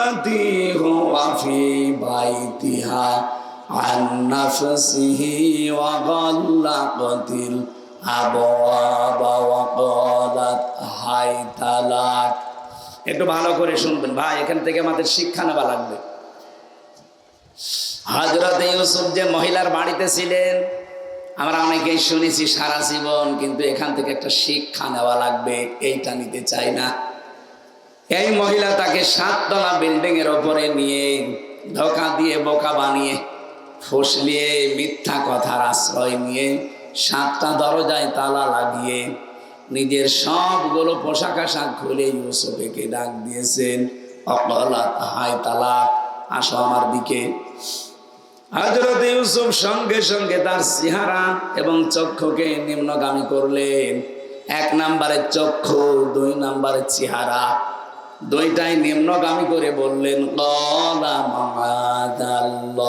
আল্লাতী হুয়া ফি বাইতিহা আন নাফসিহি ওয়া গাল্লাকাতিল আবওয়াবা ওয়া ক্বালাত হাইতা লাক। একটু ভালো করে শুনবেন ভাই, এখান থেকে আমাদের শিক্ষা নেওয়া লাগবে। হযরত ইউসুফ যে মহিলার বাড়িতে ছিলেন, আমরা অনেকেই শুনেছি সারা জীবন, কিন্তু এখান থেকে একটা শিক্ষা নেওয়া লাগবে, এইটা নিতে চাই না। এই মহিলা তাকে 7 তলা বিল্ডিং এর উপরে নিয়ে ধোঁকা দিয়ে বোকা বানিয়ে ফুসলিয়ে মিথ্যা কথার আশ্রয় নিয়ে 7টা দরজায় তালা লাগিয়ে নিজের সবগুলো পোশাক আশাক খুলে ইউসুফকে ডাক দিয়েছেন, অকলাত হাই তালাক, আসো আমার দিকে। হযরত ইউসুফ সঙ্গে সঙ্গে তার চেহারা এবং চক্ষুকে নিম্নগামী করলেন। 1 নম্বরের চক্ষু, 2 নম্বরের চেহারা, দুইটাই নিম্নগামী করে বললেন, ক্বালা মাআযাল্লাহ,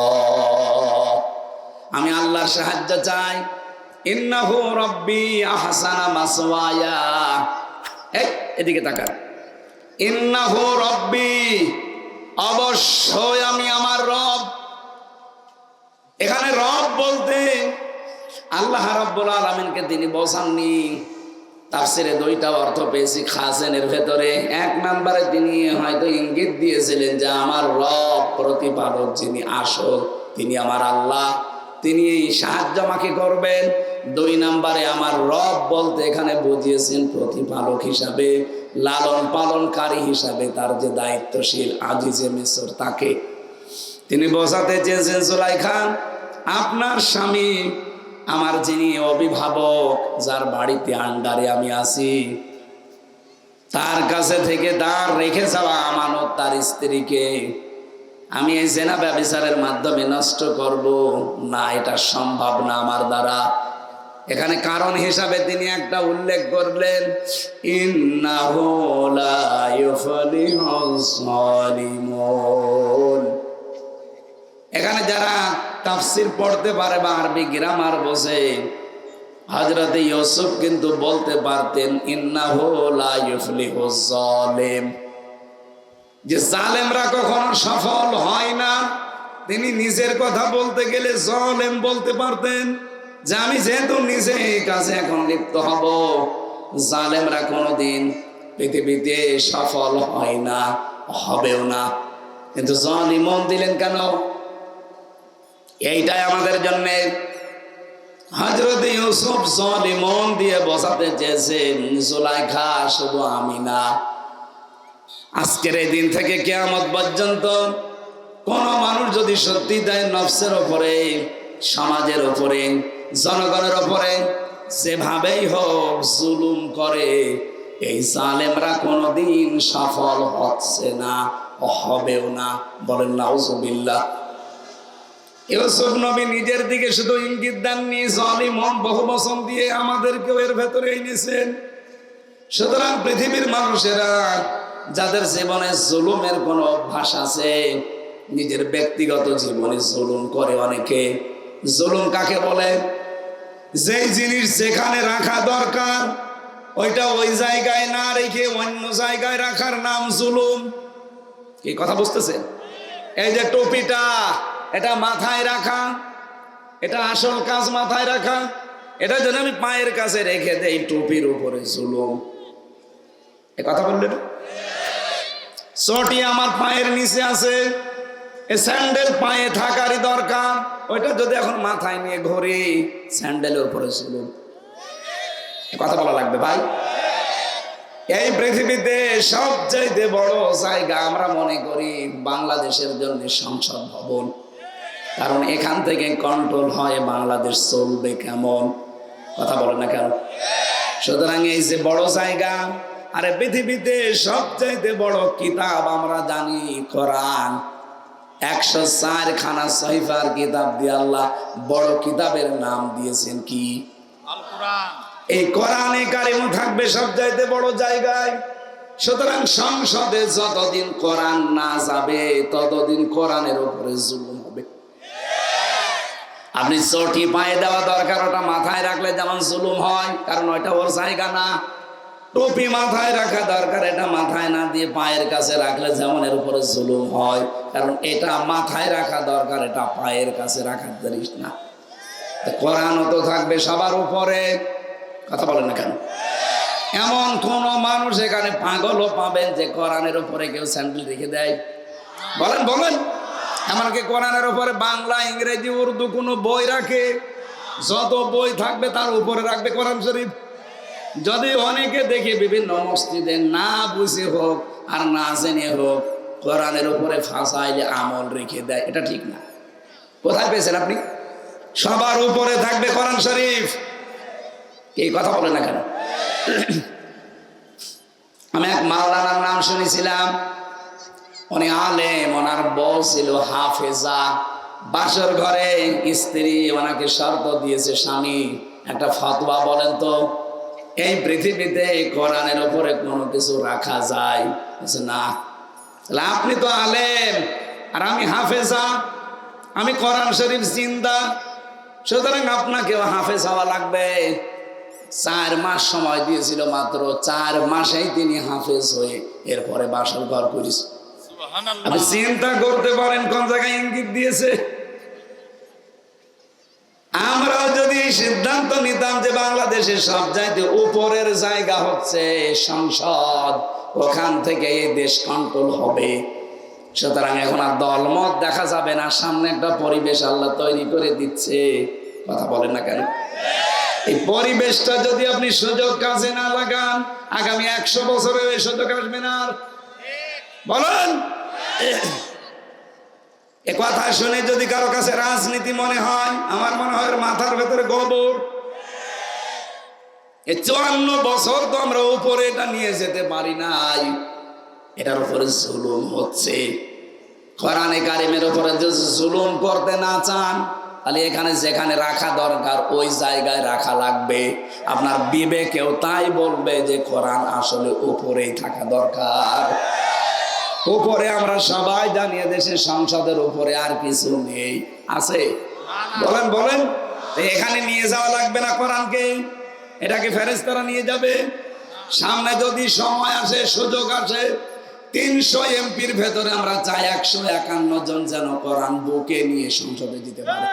আমি আল্লাহর সাহায্য চাই। ইন্নাহু রাব্বি আহসানা মাসওয়ায়া, এদিকে তাকান। ইন্নাহু রাব্বি, অবশ্যই আমি আমার রব। এখানে রব বলতে আল্লাহ রাব্বুল আলামিনকে তিনি বোঝাননি। তাফসিরে 2টা অর্থ পেয়েছি খাসেনের ভেতরে। 1 নম্বরে তিনি হয়তো ইঙ্গিত দিয়েছিলেন যে আমার রব, প্রতিপালক যিনি আসল, তিনি আমার আল্লাহ, তিনি সাহায্য আমাকে করবেন। 2 নম্বরে আমার রব বলতে এখানে বুঝিয়েছেন প্রতিপালক হিসাবে, লালন পালনকারী হিসাবে তার যে দায়িত্বশীল আজিজে মিসর, তাকে তিনি বোঝাতে চেয়েছেন, সুলাইখা আপনার স্বামী, আমার যিনি অভিভাবক, যার বাড়িতে আন্ডারে আমি আছি, তার কাছে থেকে তার রেখে যাওয়া আমানত তার স্ত্রীকে আমি এই জেনা ব্যভিচারের মাধ্যমে নষ্ট করব না, এটা সম্ভব না আমার দ্বারা। এখানে কারণ হিসাবে তিনি একটা উল্লেখ করলেন, ইন্নাহু লা ইউফলিহুস সালিমুন। এখানে যারা তাফসির পড়তে পারে বা আরবি গ্রামার বোঝে, হযরত ইউসুফ কিন্তু বলতে পারতেন ইন্নাহু লা ইউফলিহুজ জালিম, যে জালেমরা কখনো সফল হয় না। তিনি নিজের কথা বলতে গেলে জালেম বলতে পারতেন, যে আমি যেহেতু নিজে এই কাজে এখন লিপ্ত হব, জালেমরা কোনোদিন পৃথিবীতে সফল হয় না, হবেও না। কিন্তু জালিমন দিলেন কেন? এইটাই আমাদের জন্য হযরত ইউসুফ জালিমন দিয়ে বোঝাতে চেয়েছেন, সুলাইখা শুধু আমি না, আজকের এই দিন থেকে কিয়ামত পর্যন্ত কোন মানুষ যদি সত্যি তাই নফসের উপরে, সমাজের উপরে, জনগণের উপরে যেভাবেই হোক জুলুম করে, এই জালেমরা কোনোদিন সফল হচ্ছে না, হবেও না। বলেন নাউজুবিল্লাহ। ইউসুফ নবী নিজের দিকে শুধু ইঙ্গিত দেননি, জালিমন বহু বচন দিয়ে আমাদেরকেও এর ভেতরে এনেছেন। সুতরাং পৃথিবীর মানুষেরা যাদের জীবনে জুলুমের কোনো অভ্যাস আছে, নিজের ব্যক্তিগত জীবনে জুলুম করে অনেকে। জুলুম কাকে বলে? যেই জিনিস যেখানে রাখা দরকার ওইটা ওই জায়গায় না রেখে অন্য জায়গায় রাখার নাম জুলুম। কি কথা বুঝতেছেন? এই যে টুপিটা, এটা মাথায় রাখা, এটা আসল কাজ মাথায় রাখা, এটা যদি আমি পায়ের কাছে রেখে দেই, টুপির উপরে জুলুম। এ কথা বললেন? চটি আমার পায়ের নিচে আছে, এ স্যান্ডেল পায়ে থাকারই দরকার, ওইটা যদি এখন মাথায় নিয়ে ঘুরি, স্যান্ডেলের উপরে জুলুম। কথা বলা লাগবে ভাই। এই পৃথিবীতে সবচাইতে বড় জায়গা আমরা মনে করি বাংলাদেশের জন্য সংসদ ভবন, কারণ এখান থেকে কন্ট্রোল হয় বাংলাদেশ চলবে কেমন। কথা বলে না কেন? সুতরাং এই যে বড় জায়গা, আরে পৃথিবীতে সবচাইতে বড় কিতাব আমরা জানি কোরআন। 104 খানা সহিফার কিতাব দিয়ে আল্লাহ বড় কিতাবের নাম দিয়েছেন কি? আল কোরআন। এই কোরআনে কারিম থাকবে সবচাইতে বড় জায়গায়। সুতরাং সংসদে যতদিন কোরআন না যাবে ততদিন কোরআনের উপরে জুলুম হবে। আপনি চটি পায়ে দেওয়া দরকার, ওটা মাথায় রাখলে যেমন জুলুম হয়, কারণ ওইটা ওর জায়গা না। টুপি মাথায় রাখা দরকার, এটা মাথায় না দিয়ে পায়ের কাছে রাখলে যেমন এর উপরে জুলুম হয়, কারণ এটা মাথায় রাখা দরকার, এটা পায়ের কাছে রাখার জিনিস না। কোরআনও তো থাকবে সবার উপরে, কথা বলেন না কেন? এমন কোন মানুষ এখানে পাগলও পাবেন যে কোরআনের উপরে কেউ স্যান্ডেল রেখে দেয়? বলেন বলেন। এমনকি কোরআনের উপরে বাংলা, ইংরেজি, উর্দু কোনো বই রাখে? যত বই থাকবে তার উপরে রাখবে কোরআন শরীফ। যদি অনেকে দেখি বিভিন্ন মসজিদে না বুঝে হোক আর না জেনে হোক কোরআনের উপরে ফাঁসাইলে আমল রেখে দেয়, এটা ঠিক না। কোথায় পেয়েছেন আপনি? সবার উপরে থাকবে কোরআন শরীফ। কি কথা বলে না কেন? আমি এক মাওলানার নাম শুনেছিলাম, উনি আলেম, ওনার বউ ছিল হাফেজা। বাসর ঘরে স্ত্রী ওনাকে শর্ত দিয়েছে, স্বামী একটা ফতোয়া বলেন তো, এই পৃথিবীতে কোরআনের উপরে কোনো কিছু রাখা যায়? না। তাহলে আপনি তো আলেম আর আমি হাফেজা, আমি কোরআন শরীফ জিন্দা, সুতরাং আপনাকেও হাফেজ হওয়া লাগবে। 4 মাস সময় দিয়েছিল মাত্র, 4 মাসেই তিনি হাফেজ হয়ে এরপরে বাসর ঘর করেছে। আপনি চিন্তা করতে পারেন কোন জায়গায় ইঙ্গিত দিয়েছে। আমরাও যদি সিদ্ধান্ত নিতাম যে বাংলাদেশের সব চাইতে উপরের জায়গা হচ্ছে সংসদ, ওখান থেকে এই দেশ কন্ট্রোল হবে, সুতরাং এখন আর দলমত দেখা যাবে না, সামনে একটা পরিবেশ আল্লাহ তৈরি করে দিচ্ছে। কথা বলেন না কেন? এই পরিবেশটা যদি আপনি সুযোগ কাজে না লাগান, আগামী 100 বছরে এই সুযোগ আসবে না। বলেন, এ কথা শুনে যদি কারো কাছে রাজনীতি মনে হয়, আমার মনে হয় মাথার ভেতরে গোবর। এই 54 বছর তো আমরা উপরে এটা নিয়ে যেতে পারি নাই, এটার উপরে জুলুম হচ্ছে। কোরআনে কারিমের উপরে যদি জুলুম করতে না চান, তাহলে এখানে যেখানে রাখা দরকার ওই জায়গায় রাখা লাগবে। আপনার বিবেকেও তাই বলবে যে কোরআন আসলে উপরেই থাকা দরকার। উপরে আমরা সবাই জানিয়ে দেশের সংসদের উপরে আর কিছু নেই, আছে? বলেন বলেন। এখানে নিয়ে যাওয়া লাগবে না কোরআনকে, এটাকে ফেরেশতারা নিয়ে যাবে। সামনে যদি সময় আসে, সুযোগ আসে, 300 এমপির ভেতরে আমরা চাই 151 জন যেন কোরআন বুকে নিয়ে সংসদে দিতে পারে।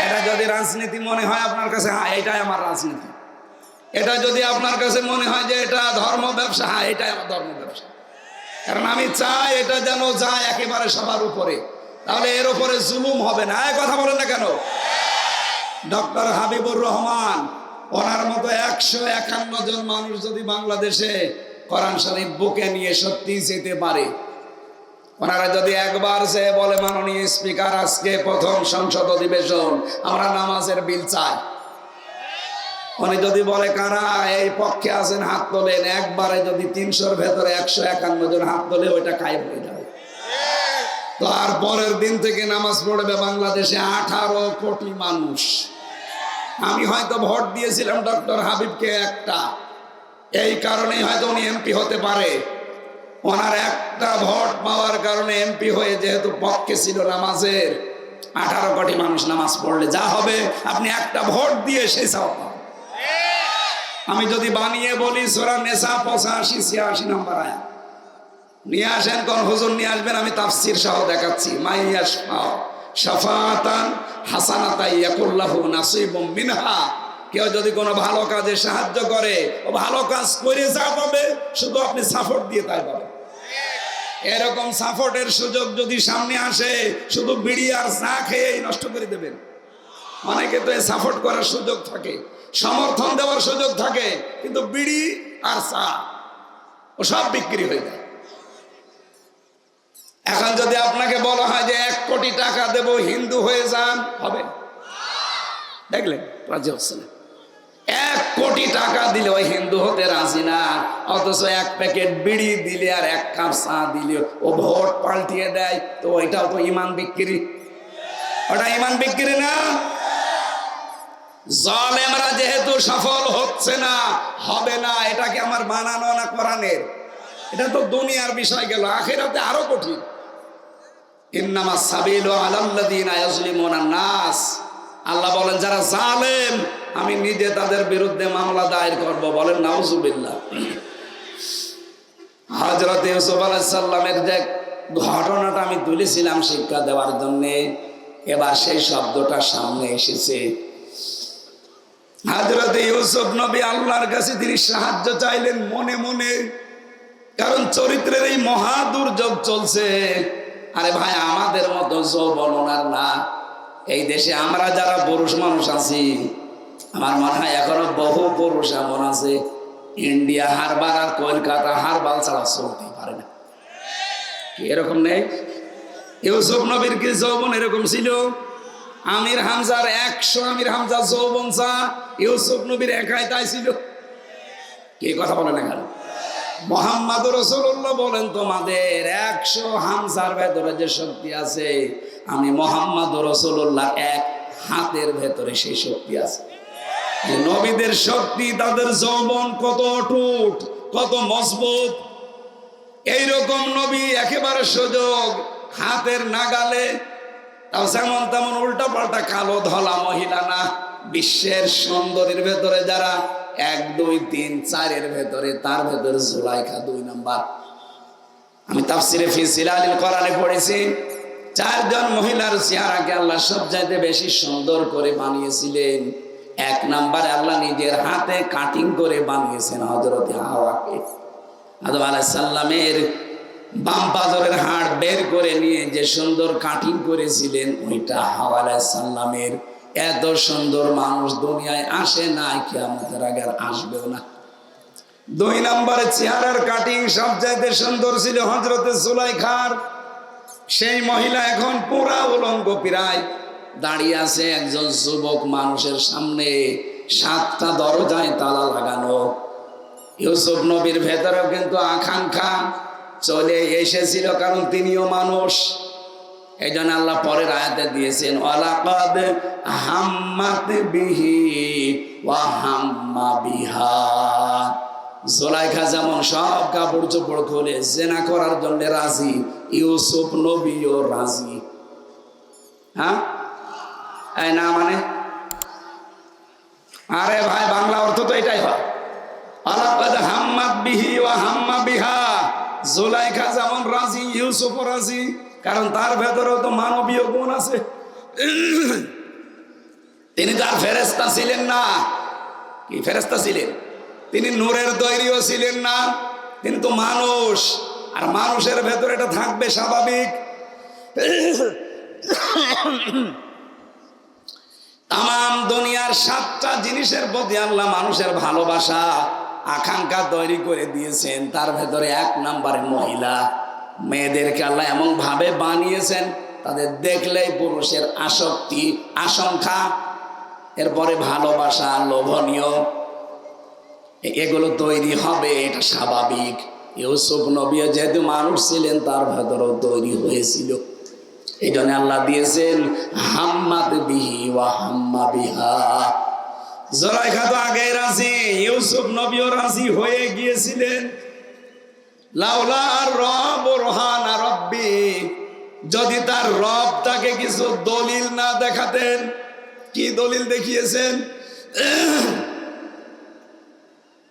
এটা যদি রাজনীতি মনে হয় আপনার কাছে, হ্যাঁ এটাই আমার রাজনীতি। এটা যদি আপনার কাছে মনে হয় যে এটা ধর্ম ব্যবসা, হ্যাঁ এটাই আমার ধর্ম ব্যবসা। কারণ আমি চাই এটা যেন যায় একেবারে সবার উপরে, তাহলে এর উপরে জুলুম হবে না। কথা বলেন না কেন? ডক্টর হাবিবুর রহমান, ওনার মতো 151 জন মানুষ যদি বাংলাদেশে কোরআন শরীফ বুকে নিয়ে সত্যি যেতে পারে, ওনারা যদি একবার সে বলে, মাননীয় স্পিকার আজকে প্রথম সংসদ অধিবেশন, আমরা নামাজের বিল চাই, উনি যদি বলে কারা এই পক্ষে আছেন হাত তোলেন, একবারে যদি 300-র ভেতরে 151 জন হাত তোলে, ওইটা কায়েম হয়ে যাবে। তো আর পরের দিন থেকে নামাজ পড়বে বাংলাদেশে 18 কোটি মানুষ। আমি হয়তো ভোট দিয়েছিলাম ডক্টর হাবিবকে একটা, এই কারণেই হয়তো উনি এমপি হতে পারে। ওনার একটা ভোট পাওয়ার কারণে এমপি হয়ে, যেহেতু পক্ষে ছিল নামাজের, 18 কোটি মানুষ নামাজ পড়লে যা হবে, আপনি একটা ভোট দিয়ে সেই সওয়াব পাবেন। আমি যদি বানিয়ে বলি সূরা নিসা 85-86 নম্বর আয়াত নিয়ে আসেন, কোন হুজুর নিয়ে আসবেন, আমি তাফসীর সহ দেখাচ্ছি। মাইয়াশফা শাফাতান হাসানাতান ইয়াকুল্লাহু নাসিবুম মিনহা, কেউ যদি কোনো ভালো কাজে সাহায্য করে, ও ভালো কাজ করে যা পাবে, শুধু আপনি সাপোর্ট দিয়ে তাই পাবেন। এরকম সাপোর্টের সুযোগ যদি সামনে আসে, শুধু বিড়ি আর চা খেয়েই নষ্ট করে দেবেন। অনেকে তো সাপোর্ট করার সুযোগ থাকে, সমর্থন দেওয়ার সুযোগ থাকে, কিন্তু বিড়ি আর চা ও সব বিক্রি হয়ে যায়। এখন যদি আপনাকে বলা হয় যে 1 কোটি টাকা দেব, হিন্দু হয়ে যান, হবে? দেখলেন, রাজি হচ্ছে না। 1 কোটি টাকা দিলে ওই হিন্দু হতে রাজি না, অথচ 1 প্যাকেট বিড়ি দিলে আর 1 কাপ চা দিলে ও ভোট পাল্টিয়ে দেয়। তো ওইটাও তো ইমান বিক্রি, ওটা ইমান বিক্রি না? জালেমরা যেহেতু সফল হচ্ছে না, হবে না, এটা কি আমার বানানো না কোরআনের? এটা তো দুনিয়ার বিষয় গেল, আখিরাতে আরো কঠিন। ইন্নামাস সাবিলু আলাল্লাযিনা ইয়াজলিমুনান নাস, আল্লাহ বলেন যারা জালেম আমি নিজে তাদের বিরুদ্ধে মামলা দায়ের করব। বলেন নাউজুবিল্লাহ। হযরত ইউসুফ আলাইহিস সালামের যে ঘটনাটা আমি তুলেছিলাম শিক্ষা দেওয়ার জন্য, এবার সেই শব্দটা সামনে এসেছে। হযরত ইউসুফ নবী আল্লাহর কাছে তিনি সাহায্য চাইলেন মনে মনে, কারণ চরিত্রের এই মহা দুর্যোগ চলছে। আরে ভাই, আমাদের মতো যৌবন ওনার না। এই দেশে আমরা যারা পুরুষ মানুষ আছি, আমার মনে হয় এখনো বহু পুরুষ এমন আছে ইন্ডিয়া হারবার আর কলকাতা হারবাল ছাড়া চলতে পারে না। এরকম নেই? ইউসুফ নবীর কি যৌবন এরকম ছিল? আমির হামজার 100 আমির হামজা যৌবন চা, ইউসুফ নবীর একাই তাই ছিল। কি কথা বলেন এখানে? মুহাম্মদ রাসূলুল্লাহ বলেন, তোমাদের 100 হামজার ভেতরে যে শক্তি আছে, আমি মুহাম্মদ রাসূলুল্লাহ এক হাতের ভেতরে সেই শক্তি আছে। নবীদের শক্তি, তাদের যৌবন কত অটুট, কত মজবুত। এইরকম নবী একেবারে সুযোগ হাতের নাগালে। তাও যেমন তেমন উল্টা পাল্টা কালো ধলা মহিলা না। বিশ্বের সুন্দরীর ভেতরে যারা 1, 2, 3, 4 ভেতরে, তার ভেতরে জুলাইখা 2 নাম্বার। আমি তাফসিরে ফি জিলালিল কোরআনে পড়েছি, 4 জন মহিলার চেহারাকে আল্লাহ সবচাইতে বেশি সুন্দর করে বানিয়েছিলেন। 1 নাম্বারে আল্লাহ নিজের হাতে কাটিং করে বানিয়েছেন হযরত হাওয়াকে। আদম আলাইহিস সালামের বাম পাজরের হাড় বের করে নিয়ে যে সুন্দর কাটিং করেছিলেন, ওইটা হাওয়া আলাইহিস সালামের। এত সুন্দর মানুষ দুনিয়ায় আসে নাই, কিয়ামতের আগে আর আসবেও না। 2 নম্বরে চেহারার কাটিং সবচাইতে সুন্দর ছিল হযরত জুলাইখার। সেই মহিলা এখন পুরা উলঙ্গ প্রায় দাঁড়িয়ে আছে একজন যুবক মানুষের সামনে। 7টা দরজায় তালা লাগানো। ইউসুফ নবীর ভেতরেও কিন্তু আকাঙ্ক্ষা চলে এসেছিল, কারণ তিনিও মানুষ। এই জন্য আল্লাহ পরের আয়াতে দিয়েছেন, ওয়ালাকাদ হাম্মাত বিহি ওয়া হাম্মা বিহা। জুলাইখা যেমন সব কাপড় চোপড় খুলে জেনা করার জন্য রাজি, ইউসুফ নবীও রাজি। হ্যাঁ, এই না মানে? আরে ভাই, বাংলা অর্থ তো এটাই হয়। ওয়ালাকাদ হাম্মাত বিহি ওয়া হাম্মা বিহা। জুলাইখা যেমন রাজি, ইউসুফও রাজি, কারণ তার ভেতরেও তো মানবীয় গুণ আছে। তিনি তার ফেরেশতা ছিলেন না। কি ফেরেশতা ছিলেন? তিনি নূরের তৈরিও ছিলেন না। তিনি তো মানুষ, আর মানুষের ভেতরে এটা থাকবে স্বাভাবিক। তাম দুনিয়ার 7টা জিনিসের প্রতি আল্লাহ মানুষের ভালোবাসা আকাঙ্ক্ষা তৈরি করে দিয়েছেন। তার ভেতরে 1 নম্বরে মহিলা। মেয়েদেরকে আল্লাহ এমন ভাবে বানিয়েছেন, তাদের দেখলেই পুরুষের আসক্তি, আশঙ্কা, এরপরে ভালোবাসা, লোভনীয়, এগুলো তৈরি হবে। এটা স্বাভাবিক। ইউসুফ নবী যেহেতু মানুষ ছিলেন, তার ভেতরেও তৈরি হয়েছিল। এই জন্য আল্লাহ দিয়েছেন হাম্মাত বিহি ওয়া হাম্মা বিহা। জুলাইখা তো আগে রাজি, ইউসুফ নবীও রাজি হয়ে গিয়েছিলেন। লাউলা রব রহানা রব্বি, যদি তার রব তাকে কিছু দলিল না দেখাতেন। কি দলিল দেখিয়েছেন?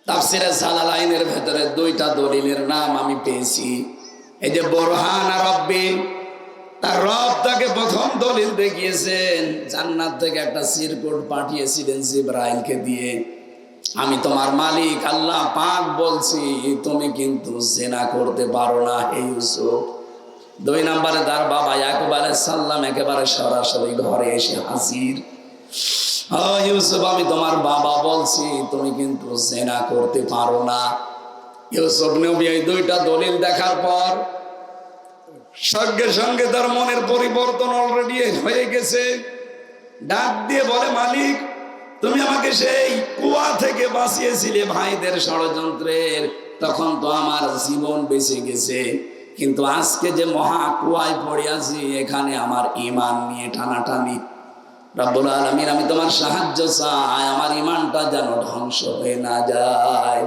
তাফসিরে জালালাইনের ভেতরে 2টা দলিলের নাম আমি পেয়েছি। এই যে বুরহানা রব্বি, তার রব তাকে প্রথম দলিল দেখিয়েছেন। জান্নাত থেকে একটা চিরকুট পাঠিয়েছিলেন জিবরাইলকে দিয়ে, আমি তোমার মালিক আল্লাহ পাক বলছি, তুমি কিন্তু জিনা করতে পারো না হে ইউসুফ। 2 নম্বরে তার বাবা ইয়াকুব আলাইহিস সালাম একেবারে সরাসরি ঘরে এসে হাজির। ও ইউসুফ, আমি তোমার বাবা বলছি, তুমি কিন্তু জিনা করতে পারো না। ইউসুফ নবী এই 2টা দলিল দেখার পর সঙ্গে সঙ্গে তার মনের পরিবর্তন অলরেডি হয়ে গেছে। ডাক দিয়ে বলে, মালিক, তুমি আমাকে সেই কুয়া থেকে বাঁচিয়েছিলে ভাইদের ষড়যন্ত্রের, তখন তো আমার জীবন বেঁচে গেছে। কিন্তু আজকে যে মহা কুয়ায় পড়ে আছি, এখানে আমার ঈমান নিয়ে টানাটানি। রব্বুল আলামিন, আমি তোমার সাহায্য চাই, আমার ঈমানটা যেন ধ্বংস হয়ে না যায়।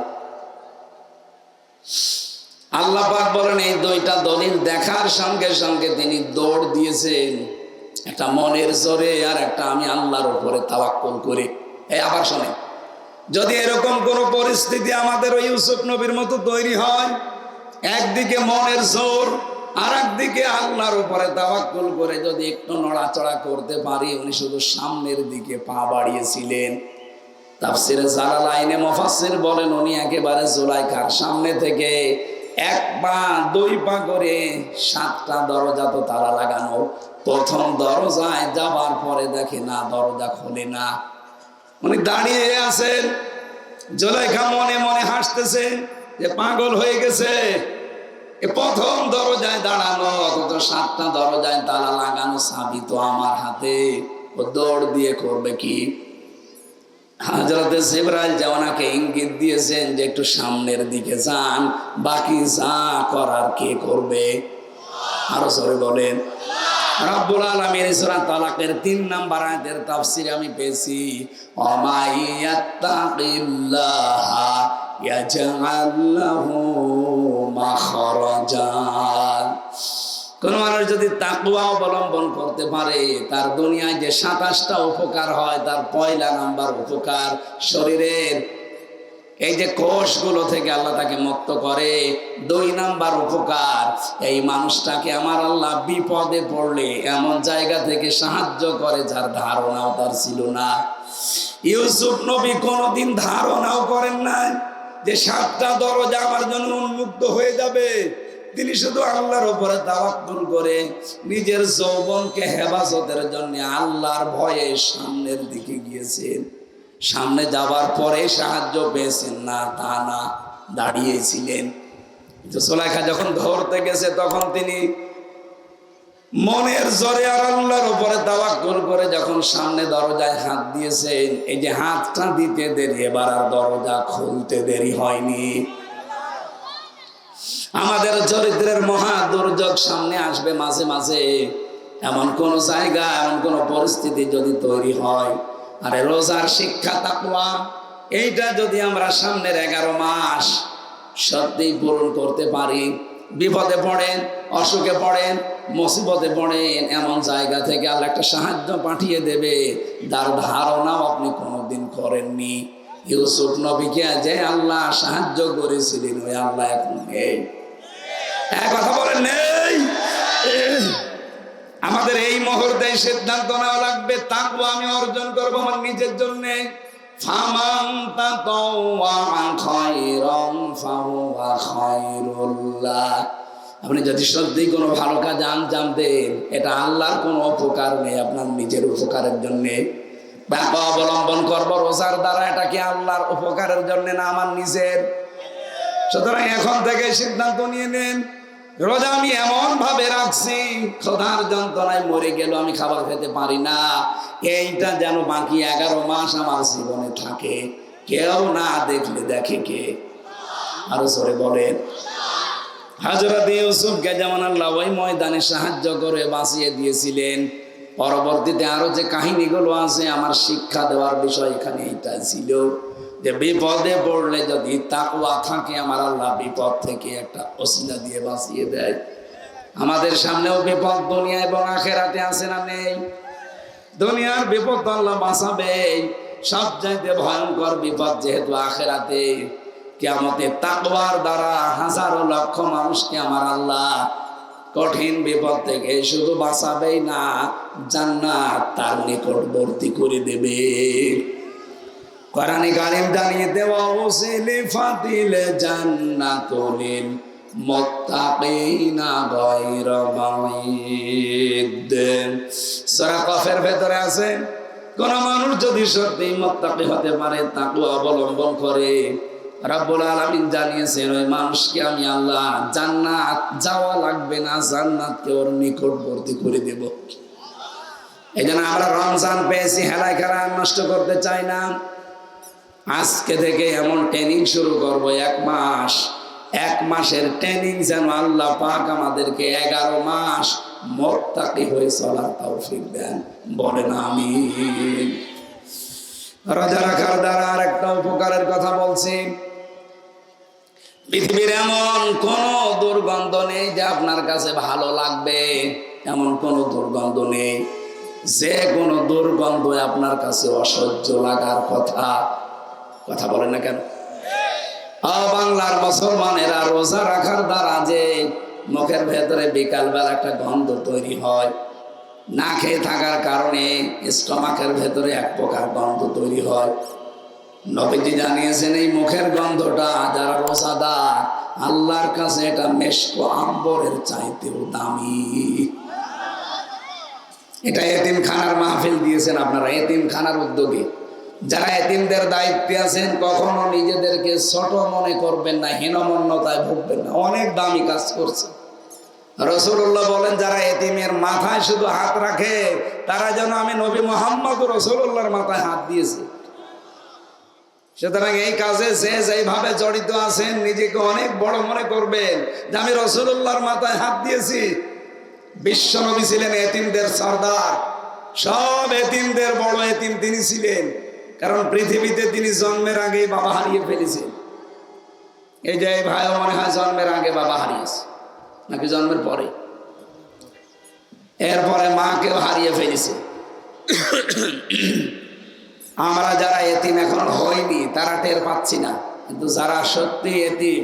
আল্লাহ পাক বলেন, এই 2টা দলিল দেখার সঙ্গে সঙ্গে তিনি দৌড় দিয়েছেন। একটা মনের জোরে, আর একটা আমি আল্লাহর উপরে তাওয়াক্কুল করে। আবার শোনেন, যদি এরকম কোন পরিস্থিতি আমাদের ওই ইউসুফ নবীর মতো তৈরি হয়, একদিকে মনের জোর আর একদিকে আল্লাহর উপরে তাওয়াক্কুল করে যদি একটু নড়াচড়া করতে পারি। উনি শুধু সামনের দিকে পা বাড়িয়েছিলেন। তাফসিরে জালালাইনে মুফাসসির বলেন উনি একেবারে জুলাইখার সামনে থেকে 1 পা 2 পা করে 7টা দরজা তো তালা লাগানো, প্রথম দরজায় যাবার পরে দেখে না দরজা খোলে না। উনি দাঁড়িয়ে আছেন, জুলাইখা মনে মনে হাসতেছে যে পাগল হয়ে গেছে, প্রথম দরজায় দাঁড়ানো অথচ 7টা দরজায় তালা লাগানো, চাবি তো আমার হাতে, ও দৌড় দিয়ে করবে কি? হযরতে জিবরাইল ওনাকে ইঙ্গিত দিয়েছেন যে একটু সামনের দিকে যান, বাকি যা করার কে করবে? আরো জোরে বলেন। রব্বুল আলামিন সূরা তালাকের 3 নম্বর আয়াতের তাফসীরে আমি পেয়েছি, ওমাইয়াত্তাকিল্লাহা ইয়াজআল লাহু মাখরাজা। কোন মানুষ যদি তাকওয়া অবলম্বন করতে পারে, তার দুনিয়ায় যে 27টা উপকার হয়, তার পয়লা নাম্বার উপকার শরীরের এই যে কোষগুলো থেকে আল্লাহ তাকে মুক্ত করে। 2 নাম্বার উপকার, এই মানুষটাকে আমার আল্লাহ বিপদে পড়লে এমন জায়গা থেকে সাহায্য করে যার ধারণাও তার ছিল না। ইউসুফ নবী কোনোদিন ধারণাও করেন নাই যে 7টা দরজা আমার জন্য উন্মুক্ত হয়ে যাবে। তিনি শুধু আল্লাহর উপরে তাওয়াক্কুল করে নিজের যৌবনকে হেফাজতের জন্য আল্লাহর ভয়ে সামনের দিকে গিয়েছেন। সামনে যাবার পরে সাহায্য পেয়েছেন না তা না, দাঁড়িয়েছিলেন। জুলাইখা যখন ধরতে গেছে তখন তিনি মনের জোরে আর আল্লাহর উপরে তাওয়াক্কুল করে যখন সামনে দরজায় হাত দিয়েছেন, এই যে হাতটা দিতে দেরি, এবার আর দরজা খুলতে দেরি হয়নি। আমাদের চরিত্রের মহা দুর্যোগ সামনে আসবে মাঝে মাঝে। এমন কোন জায়গা, এমন কোন পরিস্থিতি যদি তৈরি হয়, আরে রোজার শিক্ষা তাকওয়া এইটা যদি আমরা সামনের 11 মাস সত্যি পূরণ করতে পারি, বিপদে পড়েন, অসুখে পড়েন, মুসিবতে পড়েন, এমন জায়গা থেকে আল্লাহ একটা সাহায্য পাঠিয়ে দেবে যার ধারণাও আপনি কোনোদিন করেননি। ইউসুফ নবীকে যে আল্লাহ সাহায্য করেছিলেন, ওই আল্লাহ এখন নেই। কথা বলেন নেই। আমাদের এই মুহূর্তে সিদ্ধান্ত নেওয়া লাগবে, তাকওয়া আমি অর্জন করব আমার নিজের জন্য। ফামান তাতাওয়া খায়রান ফাহুয়া খায়রুল্লাহ। আপনি যদি সত্যি কোনো ভালো কাজ আঞ্জাম দেন, এটা আল্লাহর কোনো উপকার নেই, আপনার নিজের উপকারের জন্য। তাকওয়া অবলম্বন করব রোজার দ্বারা, এটা কি আল্লাহর উপকারের জন্য না আমার নিজের? সুতরাং এখন থেকে সিদ্ধান্ত নিয়ে নেন, রোজা আমি এমন ভাবে রাখছি, ক্ষুধার যন্ত্রণায় মরে গেল আমি খাবার খেতে পারি না, এইটা যেন বাকি 11 মাস আমার জীবনে থাকে। কেউ না দেখলে দেখে কে? আরো জোরে বলেন। হযরত ইউসুফকে যেমন আল্লাহ ওই ময়দানে সাহায্য করে বাঁচিয়ে দিয়েছিলেন, পরবর্তীতে আরো যে কাহিনীগুলো আছে আমার শিক্ষা দেওয়ার বিষয় এখানে এইটা ছিল যে বিপদে পড়লে যদি তাকওয়া থাকে, আমার আল্লাহ বিপদ থেকে একটা ওসিলা দিয়ে বাঁচিয়ে দেয়। আমাদের সামনেও বিপদ দুনিয়া এবং আখিরাতে আছে না নেই? দুনিয়ার বিপদ আল্লাহ বাঁচাবে, সবচাইতে ভয়ঙ্কর বিপদ যেহেতু আখিরাতে, কিয়ামতে তাকওয়ার দ্বারা হাজারো লক্ষ মানুষকে আমার আল্লাহ কঠিন বিপদ থেকে শুধু বাঁচাবেই না, জান্নাত তার নিকটবর্তী করে দেবে। কোরআনে কারীম জানিয়ে দেওয়া ওসিলি ফাতিল জান্নাতুল মুত্তাকিনা গায়রা বাঈদ। সূরা কফের ভেতরে আছে, কোন মানুষ যদি সত্যি মুত্তাকি হতে পারে, তাকওয়া অবলম্বন করে, রব্বুল আলামিন জানিয়েছেন ওই মানুষকে আমি আল্লাহ জান্নাত যাওয়া লাগবে না, জান্নাতকে ওর নিকটবর্তী করে দেব। এই জন্য আমরা রমজান পেয়েছি, হেলায় খেলায় নষ্ট করতে চাই না। আজকে থেকে এমন ট্রেনিং শুরু করব, 1 মাস, 1 মাসের ট্রেনিং যেন আল্লাহ পাক আমাদেরকে 11 মাস মুত্তাকি হয়ে চলার তৌফিক দেন। বলেন আমিন। রোজা রাখার দ্বারা আর একটা উপকারের কথা বলছি। পৃথিবীর এমন কোন দুর্গন্ধ নেই যে আপনার কাছে ভালো লাগবে, এমন কোন দুর্গন্ধ নেই। যে কোনো দুর্গন্ধ আপনার কাছে অসহ্য লাগার কথা। কথা বলেন না কেন? বাংলার মুসলমানেরা রোজা রাখার দ্বারা যে মুখের ভেতরে বিকালবেলা একটা গন্ধ তৈরি হয়, না খেয়ে থাকার কারণে স্টমাকের ভেতরে এক প্রকার গন্ধ তৈরি হয়। নবীজি জানিয়েছেন এই মুখের গন্ধটা যারা রোজাদার, আল্লাহর কাছে এটা মেশকো আম্বরের চাইতেও দামি। এটা এতিমখানার মাহফিল দিয়েছেন আপনারা, এতিমখানার উদ্যোগে যারা এতিমদের দায়িত্বে আছেন, কখনো নিজেদেরকে ছোট মনে করবেন না, হীনমন্যতায় ভুগবেন না, অনেক দামি কাজ করছে। রাসূলুল্লাহ বলেন যারা এতিমের মাথায় শুধু হাত রাখে তারা যেন আমি নবী মুহাম্মদ রাসূলুল্লাহর মাথায় হাত দিয়েছি। সুতরাং এই কাজে যে যেভাবে জড়িত আছেন নিজেকে অনেক বড় মনে করবেন যে আমি রাসূলুল্লাহর মাথায় হাত দিয়েছি। বিশ্ব নবী ছিলেন এতিমদের সর্দার, সব এতিমদের বড় এতিম তিনি ছিলেন, কারণ পৃথিবীতে তিনি জন্মের আগেই বাবা হারিয়ে ফেলেছেন। এই যে ভাইও মনে হয় জন্মের আগে বাবা হারিয়েছে, নাকি জন্মের পরে? এরপরে মাকেও হারিয়ে ফেলেছে। আমরা যারা এতিম এখন হয়নি তারা টের পাচ্ছি না, কিন্তু যারা সত্যি এতিম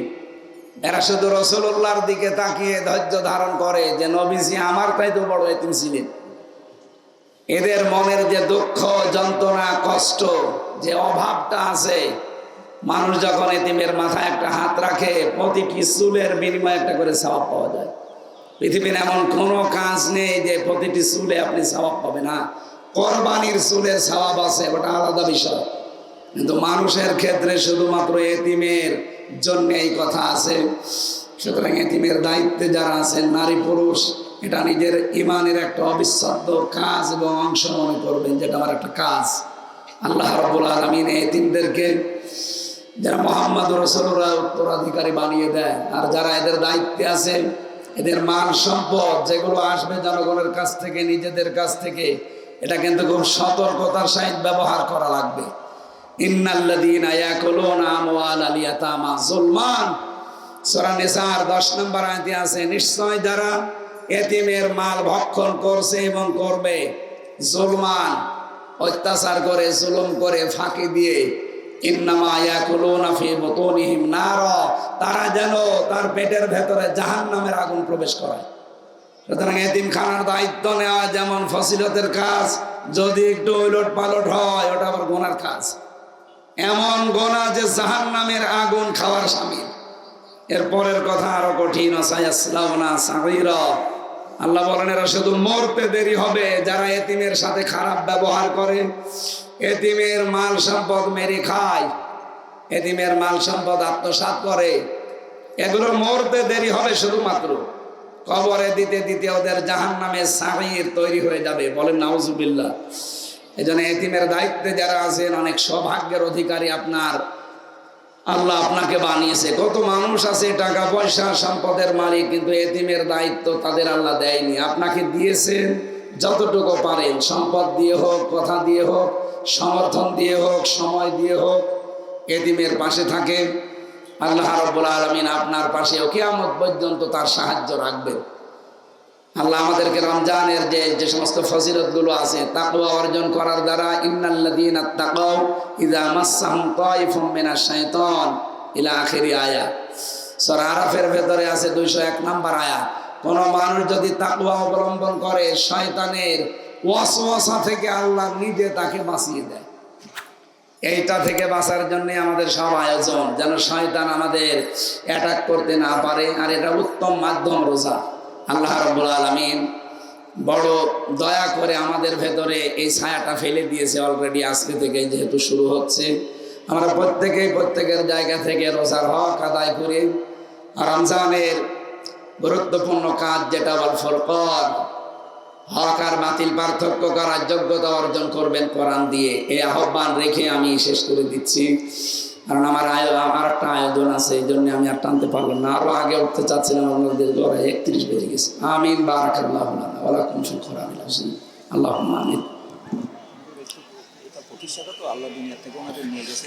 এরা শুধু রাসূলুল্লাহর দিকে তাকিয়ে ধৈর্য ধারণ করে যে নবীজি আমার চাইতে বড় এতিম ছিলেন। এদের মনের যে দুঃখ, যন্ত্রণা, কষ্ট, যে অভাবটা আছে, মানুষ যখন এতিমের মাথায় একটা হাত রাখে প্রতিটি চুলের বিনিময়ে একটা করে সওয়াব পাওয়া যায়। পৃথিবীর এমন কোনো কাজ নেই যে প্রতিটি চুলে আপনি সওয়াব পাবেন না। কোরবানির চুলের সওয়াব আছে, ওটা আলাদা বিষয়, কিন্তু মানুষের ক্ষেত্রে শুধুমাত্র এতিমের জন্য এই কথা আছে। সুতরাং এতিমের দায়িত্বে যারা আছেন নারী পুরুষ, এটা নিজের ইমানের একটা অবিচ্ছেদ্য কাজ এবং অংশ মনে করবেন, যেটা আমার একটা কাজ। আল্লাহ রাব্বুল আলামিন এতিমদেরকে যারা মুহাম্মদ রাসূলুল্লাহ উত্তরাধিকারী বানিয়ে দেয়, আর যারা এদের দায়িত্বে আছে এদের মাল সম্পদ যেগুলো আসবে জনগণের কাছ থেকে, নিজেদের কাছ থেকে, এটা কিন্তু খুব সতর্কতার সহিত ব্যবহার করা লাগবে। ইন্নাল্লাযীনা ইয়াকুলুনা আমওয়ালাল ইয়াতামা যুলমান, সূরা নিসার 10 নম্বর আয়াতে আছে, নিশ্চয় যারা এতিমের মাল ভক্ষণ করছে এবং করবে যুলমান, অত্যাচার করে, জুলুম করে, ফাঁকি দিয়ে, ইন্নামা ইয়াকুলুনা ফি বুতুনিহিম নার, তারা যেন তার পেটের ভেতরে জাহান্নামের আগুন প্রবেশ করায়। সুতরাং এতিমখানার দায়িত্ব নেওয়া যেমন ফজিলতের কাজ, যদি একটু উলট পালট হয় ওটা আবার গুনার কাজ। এমন গুনাহ যে জাহান্নামের আগুন খাওয়ার শামিল। এরপরের কথা আরো কঠিন, সায়াসলাউনা সাঈরা, আল্লাহ বলেন এরা শুধু মরতে দেরি হবে যারা এতিমের সাথে খারাপ ব্যবহার করে, এতিমের মাল সম্পদ মেরে খায়, এতিমের মাল সম্পদ আত্মসাৎ করে, এগুলো মরতে দেরি হবে। শুধুমাত্র কবরে দিতে দিতে ওদের জাহান্নামের সাঈর তৈরি হয়ে যাবে। বলেন নাউজুবিল্লাহ। এই জন্য এতিমের দায়িত্বে যারা আছেন অনেক সৌভাগ্যের অধিকারী আপনার, আল্লাহ আপনাকে বানিয়েছে। কত মানুষ আছে টাকা পয়সা সম্পদের মালিক, কিন্তু এতিমের দায়িত্ব তাদের আল্লাহ দেয়নি। আপনাকে দিয়েছেন যতটুকু পারেন, সম্পদ দিয়ে হোক, কথা দিয়ে হোক, সমর্থন দিয়ে হোক, সময় দিয়ে হোক, এতিমের পাশে থাকে। আল্লাহ রাব্বুল আলামিন আপনার পাশে কিয়ামত পর্যন্ত তার সাহায্য রাখবেন। আল্লাহ আমাদেরকে রমজানের যে সমস্ত ফজিলতগুলো আছে তাকওয়া অর্জন করার দ্বারা, ইন্নাল্লাযীনা তাকাউ ইযা মাসসাহুম তায়িফুম মিনাশ শাইতান ইলা আখিরি আয়াত, সূরা আরাফের ভেতরে আছে 201 নম্বর আয়াত। কোন মানুষ যদি তাকওয়া অবলম্বন করে শয়তানের ওয়াসওয়াসা থেকে আল্লাহ নিজে তাকে বাঁচিয়ে দেয়। এইটা থেকে বাঁচার জন্য আমাদের সব আয়োজন, যেন শয়তান আমাদের অ্যাটাক করতে না পারে। আর এটা উত্তম মাধ্যম রোজা। আল্লাহ রাব্বুল আলামিন বড় দয়া করে আমাদের ভেতরে এই ছায়াটা ফেলে দিয়েছে অলরেডি। আজকে থেকে যেহেতু শুরু হচ্ছে, আমরা প্রত্যেকের জায়গা থেকে রোজার হক আদায় করে রমজানের গুরুত্বপূর্ণ কাজ যেটা আল ফুরকান, হক আর বাতিল পার্থক্য করার যোগ্যতা অর্জন করবেন কোরআন দিয়ে। এই আহ্বান রেখে আমি শেষ করে দিচ্ছি, কারণ আমার একটা আয়োজন আছে, এই জন্য আমি আর টানতে পারলাম না। আরো আগে উঠতে চাচ্ছিলাম, আপনাদের গড়ায় 31 বেজে গেছে। আমিন, বারাকাল্লাহু লানা ওয়া লাকুম ফিল কোরআনিল আযীম। আল্লাহুম্মা আমিন। এটা প্রতিষ্ঠাতা তো আল্লাহ দুনিয়া থেকে আমাদের নিয়ে গেছে।